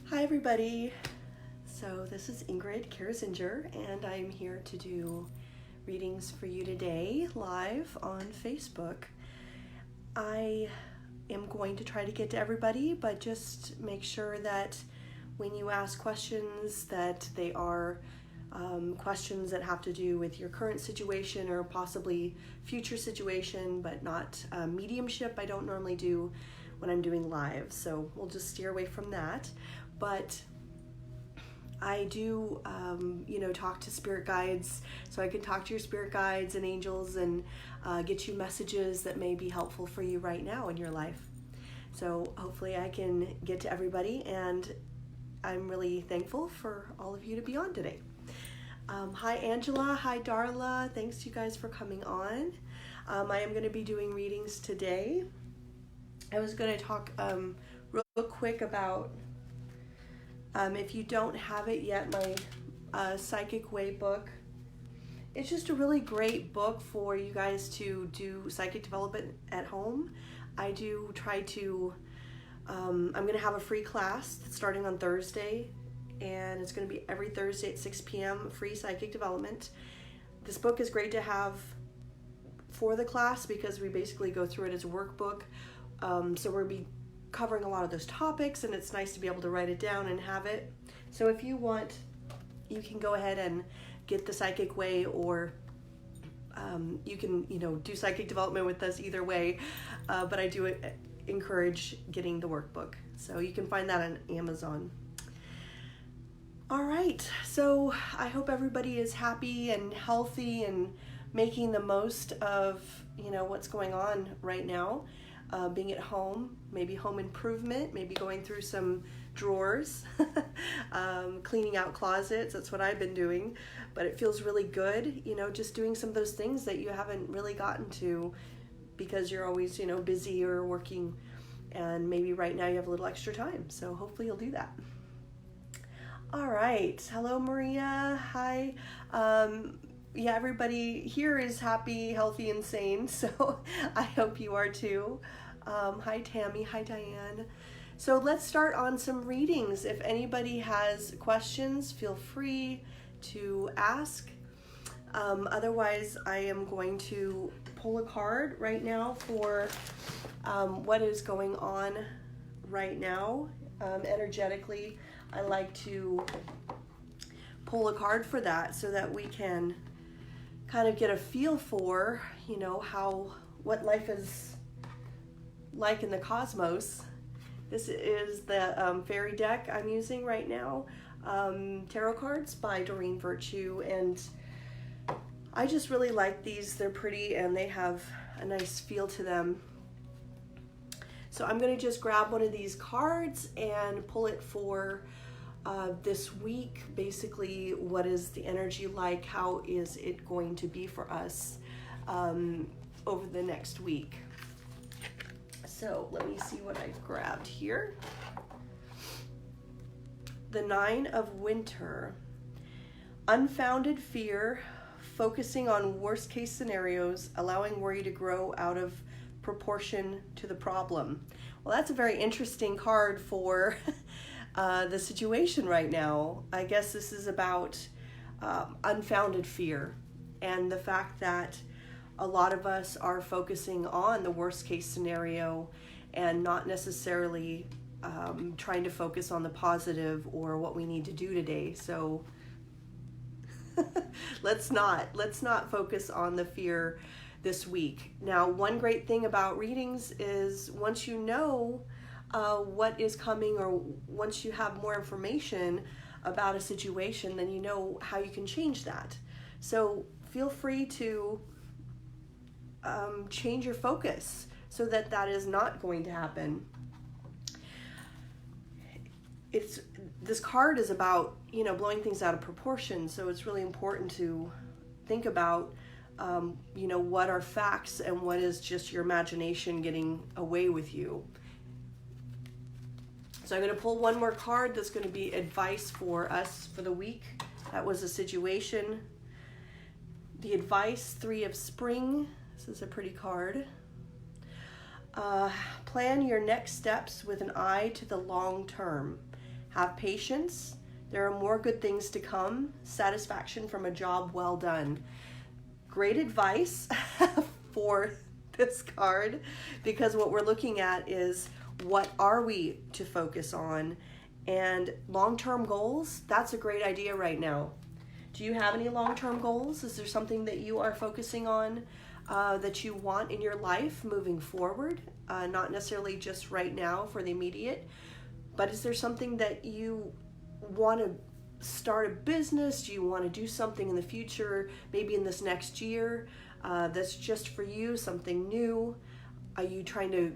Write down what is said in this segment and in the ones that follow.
Hi everybody. So this is Ingrid Kersinger and I'm here to do readings for you today live on Facebook. I am going to try to get to everybody, but just make sure that when you ask questions that they are questions that have to do with your current situation or possibly future situation, but not mediumship. I don't normally do when I'm doing live, so we'll just steer away from that. But I do, talk to spirit guides, so I can talk to your spirit guides and angels and get you messages that may be helpful for you right now in your life. So hopefully I can get to everybody, and I'm really thankful for all of you to be on today. Hi Angela, hi Darla, thanks you guys for coming on. I am going to be doing readings today. I was going to talk real quick about, if you don't have it yet, my Psychic Way book. It's just a really great book for you guys to do psychic development at home. I do try to, I'm going to have a free class starting on Thursday, and it's going to be every Thursday at 6 p.m. free psychic development. This book is great to have for the class because we basically go through it as a workbook. So we'll be covering a lot of those topics, and it's nice to be able to write it down and have it. So if you want, you can go ahead and get the Psychic Way, or you can do psychic development with us either way, but I do encourage getting the workbook, so you can find that on Amazon. All right, so I hope everybody is happy and healthy and making the most of what's going on right now. Being at home, maybe home improvement, maybe going through some drawers, cleaning out closets. That's what I've been doing, but it feels really good, just doing some of those things that you haven't really gotten to because you're always, busy or working, and maybe right now you have a little extra time. So hopefully you'll do that. All right. Hello, Maria. Hi. Yeah, everybody here is happy, healthy, and sane, so I hope you are too. Hi, Tammy. Hi, Diane. So let's start on some readings. If anybody has questions, feel free to ask. Otherwise, I am going to pull a card right now for what is going on right now energetically. I like to pull a card for that so that we can kind of get a feel for, what life is like in the cosmos. This is the fairy deck I'm using right now, tarot cards by Doreen Virtue, and I just really like these. They're pretty and they have a nice feel to them. So I'm going to just grab one of these cards and pull it for this week. Basically, what is the energy like? How is it going to be for us over the next week? So let me see what I've grabbed here. The Nine of Winter. Unfounded fear, focusing on worst case scenarios, allowing worry to grow out of proportion to the problem. Well, that's a very interesting card for the situation right now. I guess this is about unfounded fear and the fact that a lot of us are focusing on the worst case scenario and not necessarily trying to focus on the positive or what we need to do today. So let's not focus on the fear this week. Now, one great thing about readings is once you know what is coming, or once you have more information about a situation, then you know how you can change that. So feel free to change your focus so that that is not going to happen. This card is about blowing things out of proportion, so it's really important to think about what are facts and what is just your imagination getting away with you. So I'm going to pull one more card that's going to be advice for us for the week. That was a situation. The advice, Three of Spring. This is a pretty card. Plan your next steps with an eye to the long term. Have patience. There are more good things to come. Satisfaction from a job well done. Great advice for this card, because what we're looking at is, what are we to focus on? And long-term goals, that's a great idea right now. Do you have any long-term goals? Is there something that you are focusing on that you want in your life moving forward? Not necessarily just right now for the immediate, but is there something that you want to start a business? Do you want to do something in the future, maybe in this next year, that's just for you, something new? Are you trying to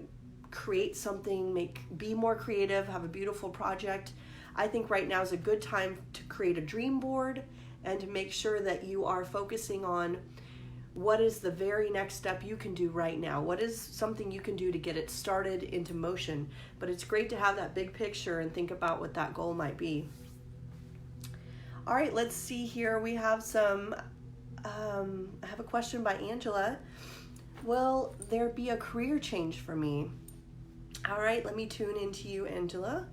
create something, be more creative, have a beautiful project? I think right now is a good time to create a dream board and to make sure that you are focusing on what is the very next step you can do right now. What is something you can do to get it started into motion? But it's great to have that big picture and think about what that goal might be. All right, let's see here. We have I have a question by Angela. Will there be a career change for me? All right, let me tune into you, Angela.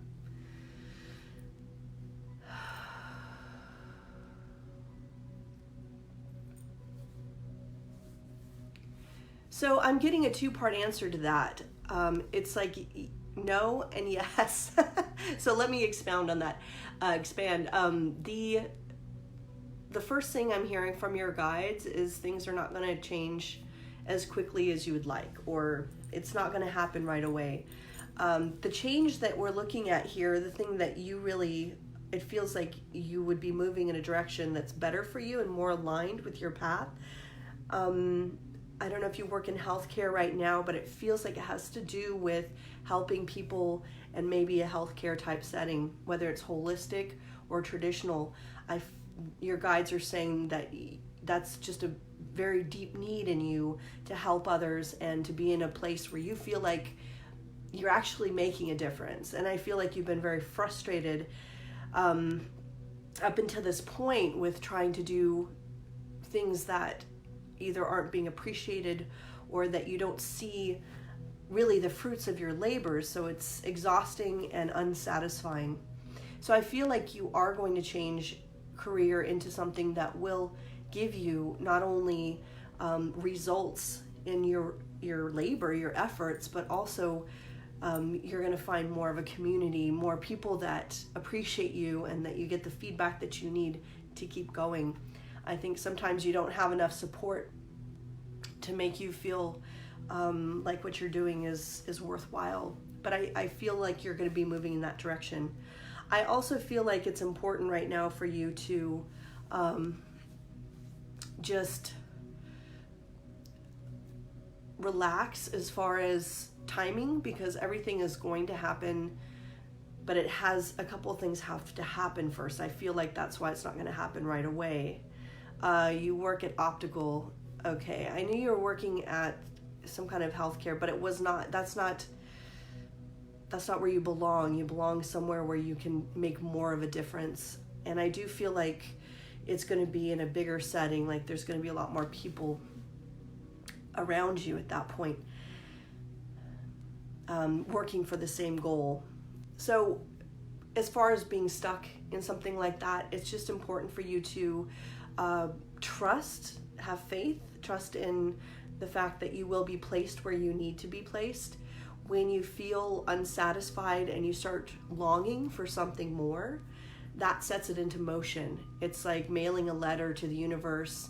So I'm getting a two-part answer to that. It's like no and yes. So let me expound on that. The first thing I'm hearing from your guides is things are not going to change as quickly as you would like, or it's not going to happen right away. The change that we're looking at here, the thing that you really, it feels like you would be moving in a direction that's better for you and more aligned with your path. I don't know if you work in healthcare right now, but it feels like it has to do with helping people and maybe a healthcare type setting, whether it's holistic or traditional. Your guides are saying that that's just a very deep need in you to help others and to be in a place where you feel like you're actually making a difference. And I feel like you've been very frustrated up until this point with trying to do things that either aren't being appreciated or that you don't see really the fruits of your labor. So it's exhausting and unsatisfying. So I feel like you are going to change career into something that will give you not only results in your labor, your efforts, but also you're going to find more of a community, more people that appreciate you and that you get the feedback that you need to keep going. I think sometimes you don't have enough support to make you feel like what you're doing is worthwhile. But I feel like you're going to be moving in that direction. I also feel like it's important right now for you to just relax as far as timing, because everything is going to happen, but it has a couple of things have to happen first. I feel like that's why it's not going to happen right away. You work at optical. Okay, I knew you were working at some kind of healthcare, but that's not where you belong. You belong somewhere where you can make more of a difference. And I do feel like it's going to be in a bigger setting, like there's going to be a lot more people around you at that point, working for the same goal. So as far as being stuck in something like that, it's just important for you to trust, have faith, trust in the fact that you will be placed where you need to be placed. When you feel unsatisfied and you start longing for something more, that sets it into motion. It's like mailing a letter to the universe,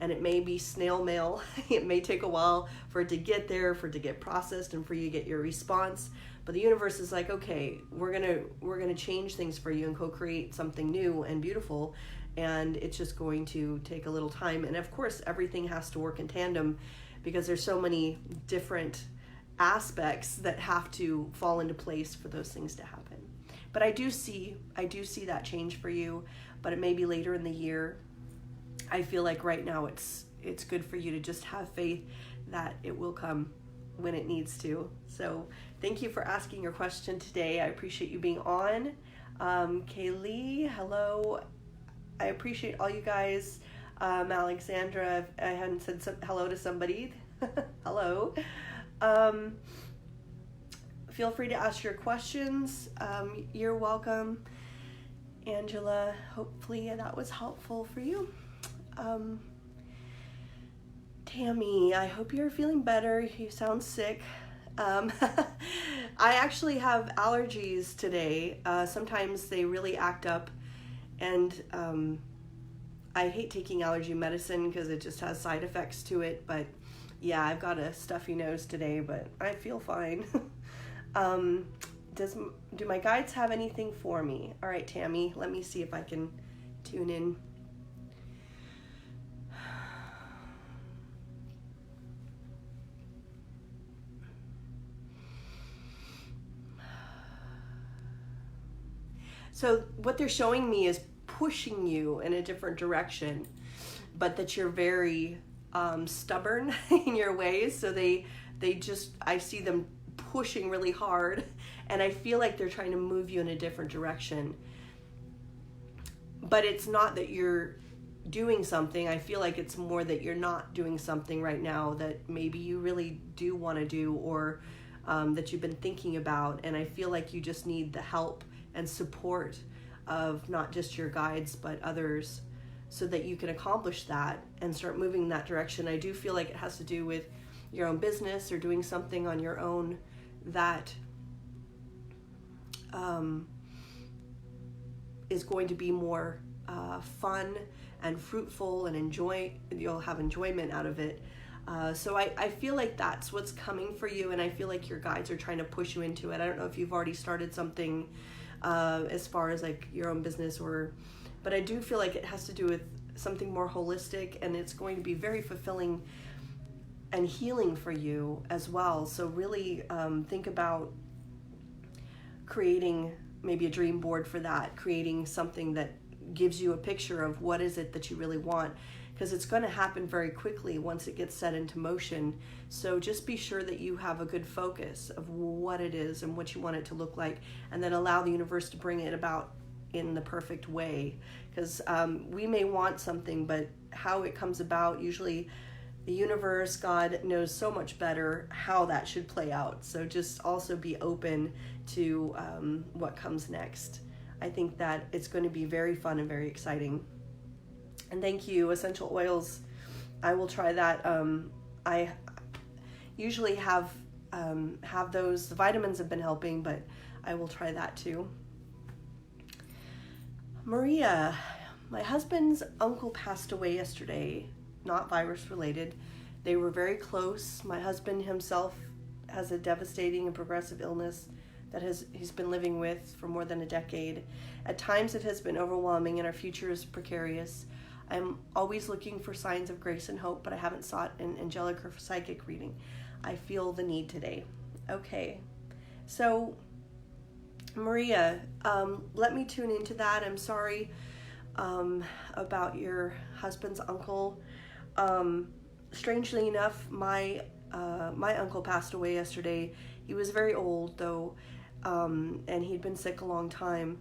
and it may be snail mail. It may take a while for it to get there, for it to get processed, and for you to get your response. But the universe is like, okay, we're gonna change things for you and co-create something new and beautiful. And it's just going to take a little time. And of course, everything has to work in tandem because there's so many different aspects that have to fall into place for those things to happen. But I do see that change for you, but it may be later in the year. I feel like right now it's good for you to just have faith that it will come when it needs to. So thank you for asking your question today. I appreciate you being on. Kaylee, hello. I appreciate all you guys. Alexandra, I hadn't said hello to somebody. Hello. feel free to ask your questions. You're welcome. Angela, hopefully that was helpful for you. Tammy, I hope you're feeling better. You sound sick. I actually have allergies today. Sometimes they really act up, and I hate taking allergy medicine because it just has side effects to it. But yeah, I've got a stuffy nose today, but I feel fine. Do my guides have anything for me? All right, Tammy, let me see if I can tune in. So what they're showing me is pushing you in a different direction, but that you're very stubborn in your ways. So they just, I see them pushing really hard, and I feel like they're trying to move you in a different direction. But it's not that you're doing something. I feel like it's more that you're not doing something right now that maybe you really do want to do, or that you've been thinking about. And I feel like you just need the help and support of not just your guides but others, so that you can accomplish that and start moving in that direction. I do feel like it has to do with your own business or doing something on your own that is going to be more fun and fruitful, and you'll have enjoyment out of it. So I feel like that's what's coming for you, and I feel like your guides are trying to push you into it. I don't know if you've already started something as far as like your own business, but I do feel like it has to do with something more holistic, and it's going to be very fulfilling and healing for you as well. So really think about creating maybe a dream board for that, creating something that gives you a picture of what is it that you really want, because it's going to happen very quickly once it gets set into motion. So just be sure that you have a good focus of what it is and what you want it to look like, and then allow the universe to bring it about in the perfect way. Because we may want something, but how it comes about, usually the universe, God knows so much better how that should play out. So just also be open to what comes next. I think that it's going to be very fun and very exciting. And thank you, essential oils. I will try that. I usually have those. The vitamins have been helping, but I will try that too. Maria, my husband's uncle passed away yesterday, not virus related. They were very close. My husband himself has a devastating and progressive illness that he's been living with for more than a decade. At times it has been overwhelming and our future is precarious. I'm always looking for signs of grace and hope, but I haven't sought an angelic or psychic reading. I feel the need today. Okay, so Maria, let me tune into that. I'm sorry about your husband's uncle. Strangely enough, my uncle passed away yesterday. He was very old though, and he'd been sick a long time.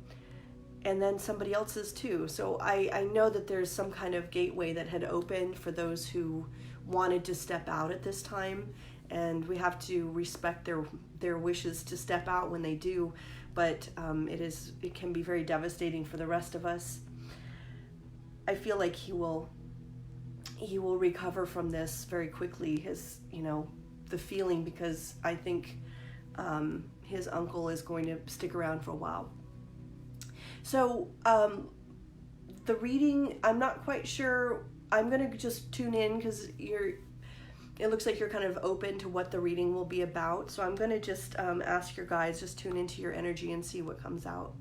And then somebody else's too. So I know that there's some kind of gateway that had opened for those who wanted to step out at this time, and we have to respect their wishes to step out when they do. But it can be very devastating for the rest of us. I feel like he will recover from this very quickly. The feeling, because I think his uncle is going to stick around for a while. So the reading, I'm not quite sure. I'm going to just tune in because it looks like you're kind of open to what the reading will be about. So I'm going to just ask your guides, just tune into your energy and see what comes out.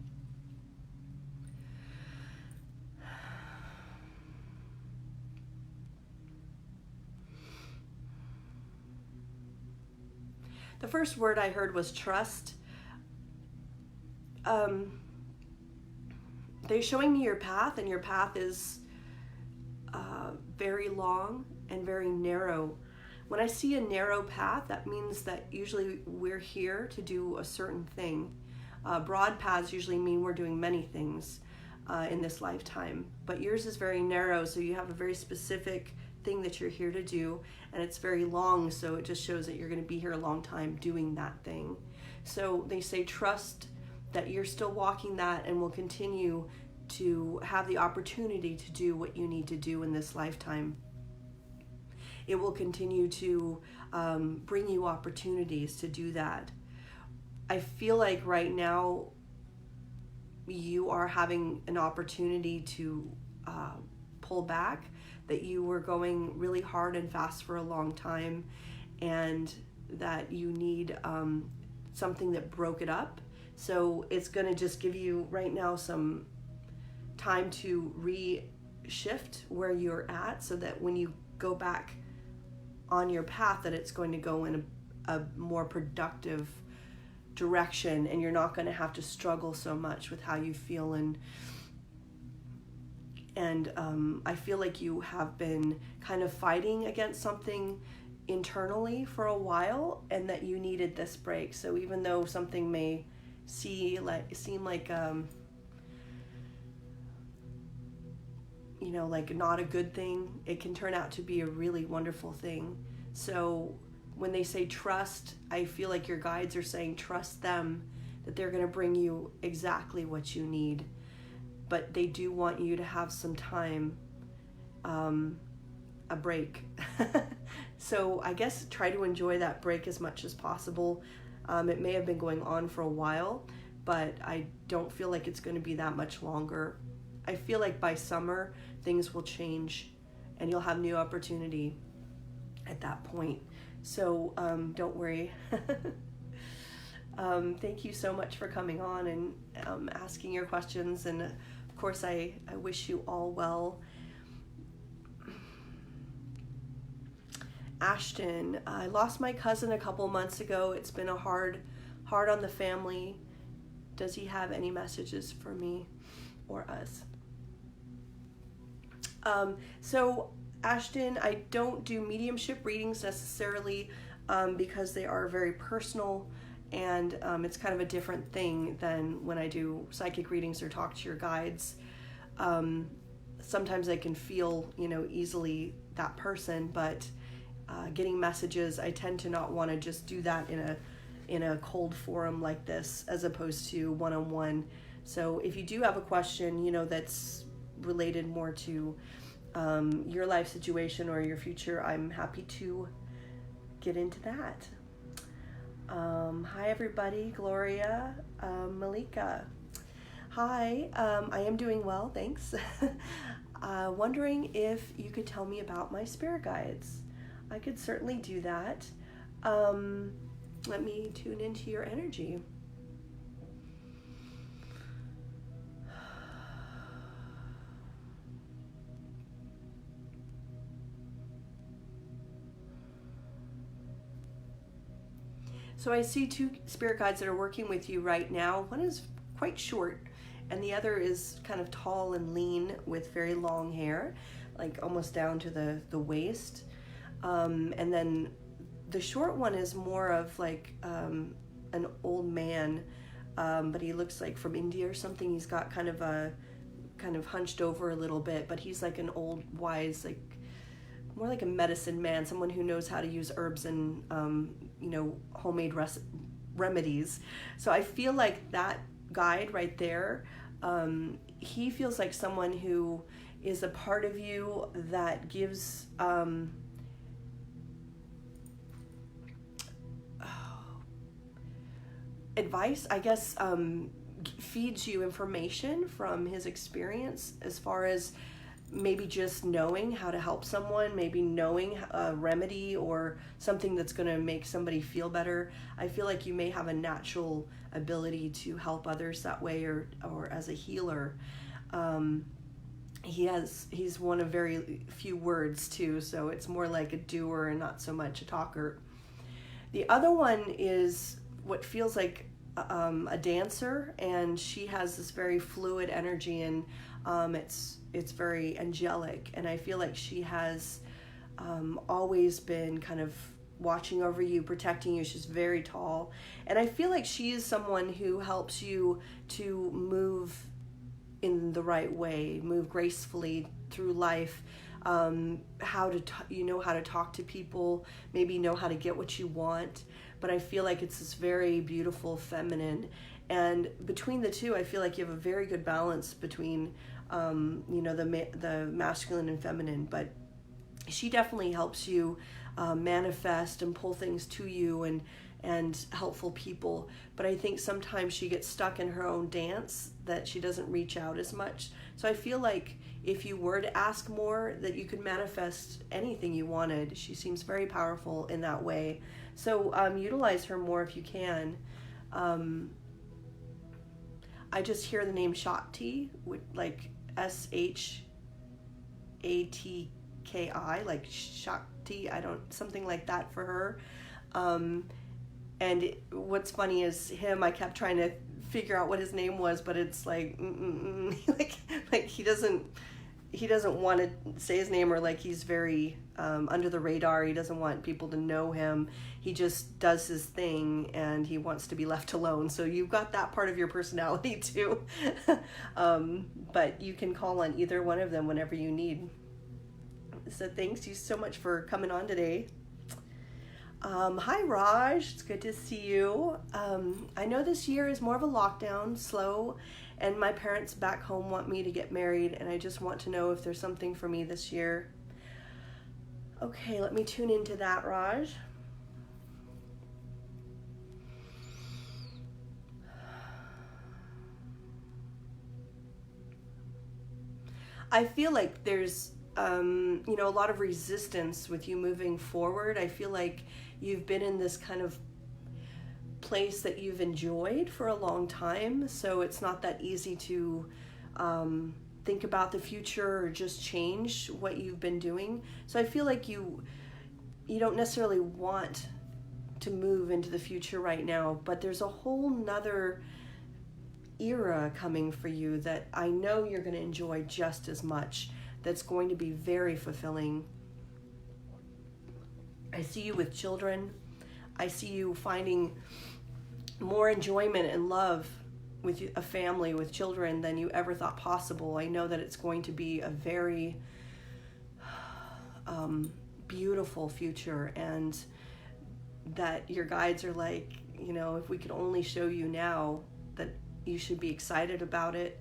The first word I heard was trust. They're showing me your path, and your path is very long and very narrow. When I see a narrow path, that means that usually we're here to do a certain thing. Broad paths usually mean we're doing many things in this lifetime, but yours is very narrow, so you have a very specific thing that you're here to do, and it's very long, so it just shows that you're going to be here a long time doing that thing. So they say trust that you're still walking that and will continue to have the opportunity to do what you need to do in this lifetime. It will continue to bring you opportunities to do that. I feel like right now you are having an opportunity to pull back, that you were going really hard and fast for a long time, and that you need something that broke it up. So it's going to just give you right now some time to re-shift where you're at, so that when you go back on your path, that it's going to go in a more productive direction, and you're not going to have to struggle so much with how you feel. And I feel like you have been kind of fighting against something internally for a while, and that you needed this break. So even though something may seem like like not a good thing, it can turn out to be a really wonderful thing. So when they say trust, I feel like your guides are saying trust them, that they're going to bring you exactly what you need. But they do want you to have some time, a break. So I guess try to enjoy that break as much as possible. It may have been going on for a while, but I don't feel like it's going to be that much longer. I feel like by summer, things will change and you'll have new opportunity at that point. So don't worry. Thank you so much for coming on and asking your questions. And of course, I wish you all well. Ashtyn, I lost my cousin a couple months ago. It's been a hard on the family. Does he have any messages for me or us? So Ashtyn, I don't do mediumship readings necessarily because they are very personal, and it's kind of a different thing than when I do psychic readings or talk to your guides. Sometimes I can feel, easily that person, but getting messages, I tend to not want to just do that in a cold forum like this, as opposed to one-on-one. So if you do have a question, that's related more to your life situation or your future, I'm happy to get into that. Hi everybody, Gloria, Malika. Hi, I am doing well, thanks. Wondering if you could tell me about my spirit guides. I could certainly do that. Let me tune into your energy. So I see two spirit guides that are working with you right now. One is quite short, and the other is kind of tall and lean with very long hair, like almost down to the waist. And then the short one is more of like an old man, but he looks like from India or something. He's got kind of hunched over a little bit, but he's like an old, wise, like more like a medicine man, someone who knows how to use herbs and homemade remedies. So I feel like that guide right there, he feels like someone who is a part of you that gives advice, I guess, feeds you information from his experience, as far as maybe just knowing how to help someone, maybe knowing a remedy or something that's going to make somebody feel better. I feel like you may have a natural ability to help others that way, or as a healer. He's one of very few words too, so it's more like a doer and not so much a talker. The other one is what feels like a dancer, and she has this very fluid energy, and it's very angelic, and I feel like she has always been kind of watching over you, protecting you. She's very tall, and I feel like she is someone who helps you to move in the right way, move gracefully through life, how to talk to people, maybe know how to get what you want. but I feel like it's this very beautiful feminine. And between the two, I feel like you have a very good balance between, the masculine and feminine. But she definitely helps you manifest and pull things to you, and helpful people. But I think sometimes she gets stuck in her own dance, that she doesn't reach out as much. So I feel like if you were to ask more, that you could manifest anything you wanted. She seems very powerful in that way. So utilize her more if you can. I just hear the name Shakti, like Shatki, like Shakti, something like that for her. And what's funny is I kept trying to figure out what his name was, but it's like, like he doesn't want to say his name, or like he's very under the radar. He doesn't want people to know him. He just does his thing, and he wants to be left alone. So you've got that part of your personality too. But you can call on either one of them whenever you need. So thanks you so much for coming on today. Hi Raj, it's good to see you. I know this year is more of a lockdown, slow, and my parents back home want me to get married, and I just want to know if there's something for me this year. Okay, let me tune into that, Raj. I feel like there's a lot of resistance with you moving forward. I feel like you've been in this kind of place that you've enjoyed for a long time, so it's not that easy to think about the future or just change what you've been doing. So I feel like you don't necessarily want to move into the future right now, but there's a whole nother era coming for you that I know you're going to enjoy just as much. That's going to be very fulfilling. I see you with children. I see you finding more enjoyment and love with a family with children than you ever thought possible. I know that it's going to be a very beautiful future, and that your guides are like, if we could only show you now, that you should be excited about it.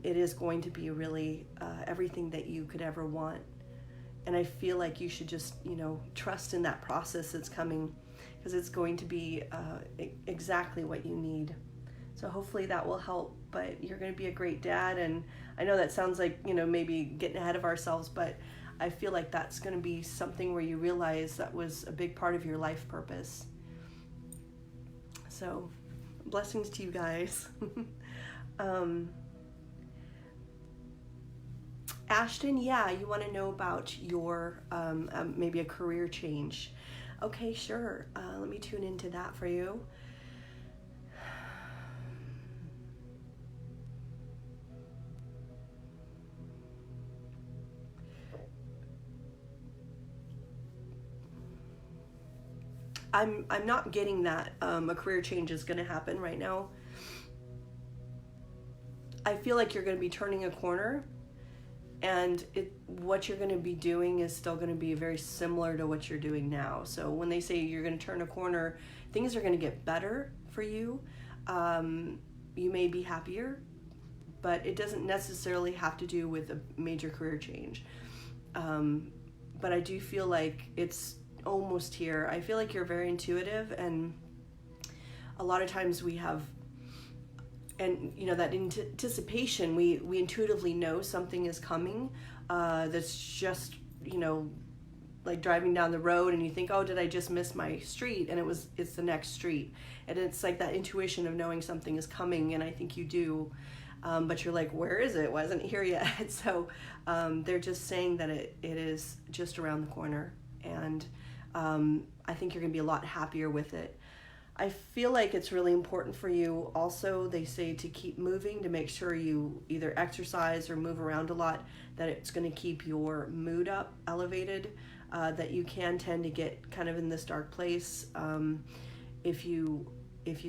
It is going to be really everything that you could ever want. And I feel like you should just, trust in that process that's coming, because it's going to be exactly what you need. So hopefully that will help. But you're going to be a great dad. And I know that sounds like, maybe getting ahead of ourselves, but I feel like that's going to be something where you realize that was a big part of your life purpose. So blessings to you guys. Ashtyn, yeah, you want to know about your maybe a career change. Okay, sure. Let me tune into that for you. I'm not getting that a career change is going to happen right now. I feel like you're going to be turning a corner, and what you're going to be doing is still going to be very similar to what you're doing now. So when they say you're going to turn a corner, things are going to get better for you. You may be happier, but it doesn't necessarily have to do with a major career change. But I do feel like it's almost here. I feel like you're very intuitive, and a lot of times we have, and that anticipation, we intuitively know something is coming. That's just like driving down the road, and you think, oh, did I just miss my street? And it's the next street, and it's like that intuition of knowing something is coming. And I think you do, but you're like, where is it? Why isn't it here yet? So they're just saying that it is just around the corner, and I think you're gonna be a lot happier with it. I feel like it's really important for you also, they say, to keep moving, to make sure you either exercise or move around a lot, that it's going to keep your mood up, elevated, that you can tend to get kind of in this dark place if you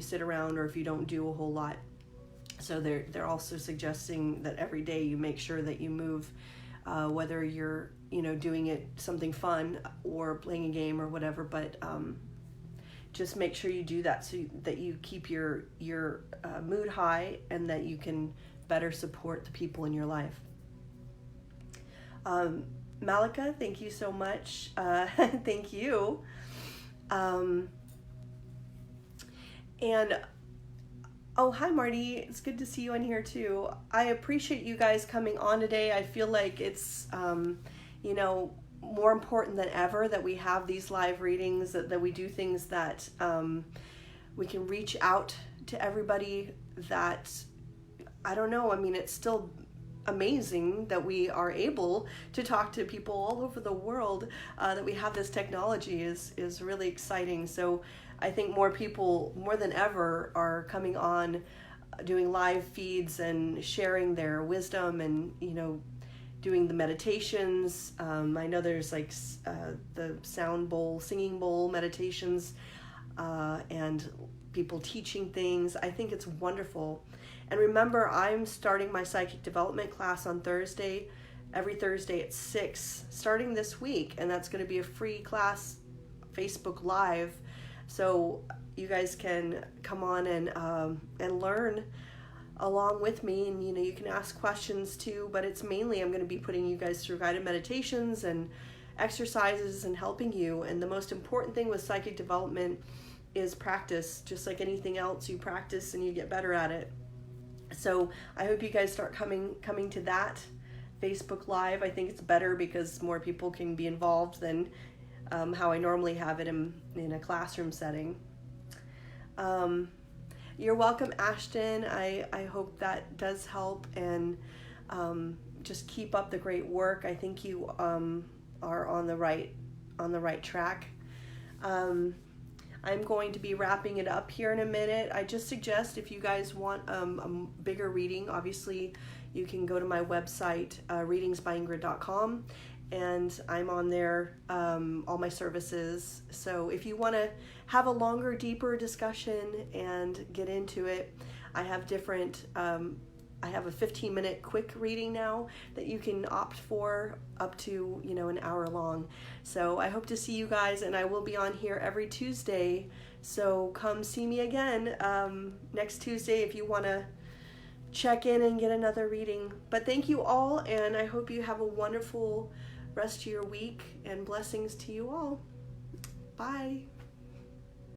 sit around or if you don't do a whole lot. So they're also suggesting that every day you make sure that you move, whether you're doing it something fun or playing a game or whatever, but just make sure you do that so that you keep your mood high and that you can better support the people in your life. Malika, thank you so much. Thank you. And oh, hi Marty. It's good to see you in here too. I appreciate you guys coming on today. I feel like it's, more important than ever that we have these live readings, that we do things that we can reach out to everybody that, I don't know, I mean, it's still amazing that we are able to talk to people all over the world, that we have this technology is really exciting. So I think more people, more than ever, are coming on, doing live feeds and sharing their wisdom and, doing the meditations. I know there's like the sound bowl, singing bowl meditations, and people teaching things. I think it's wonderful. And remember, I'm starting my psychic development class on Thursday, every Thursday at 6, starting this week. And that's going to be a free class, Facebook Live. So you guys can come on and learn along with me, and you can ask questions too, but it's mainly I'm going to be putting you guys through guided meditations and exercises and helping you. And the most important thing with psychic development is practice. Just like anything else, you practice and you get better at it. So I hope you guys start coming to that Facebook Live. I think it's better because more people can be involved than how I normally have it in a classroom setting. You're welcome, Ashtyn. I hope that does help, and just keep up the great work. I think you are on the right track. I'm going to be wrapping it up here in a minute. I just suggest if you guys want a bigger reading, obviously you can go to my website, readingsbyingrid.com, and I'm on there, all my services. So if you want to have a longer, deeper discussion and get into it, I have different, I have a 15-minute quick reading now that you can opt for, up to, an hour long. So I hope to see you guys, and I will be on here every Tuesday. So come see me again next Tuesday if you want to check in and get another reading. But thank you all, and I hope you have a wonderful rest of your week, and blessings to you all. Bye.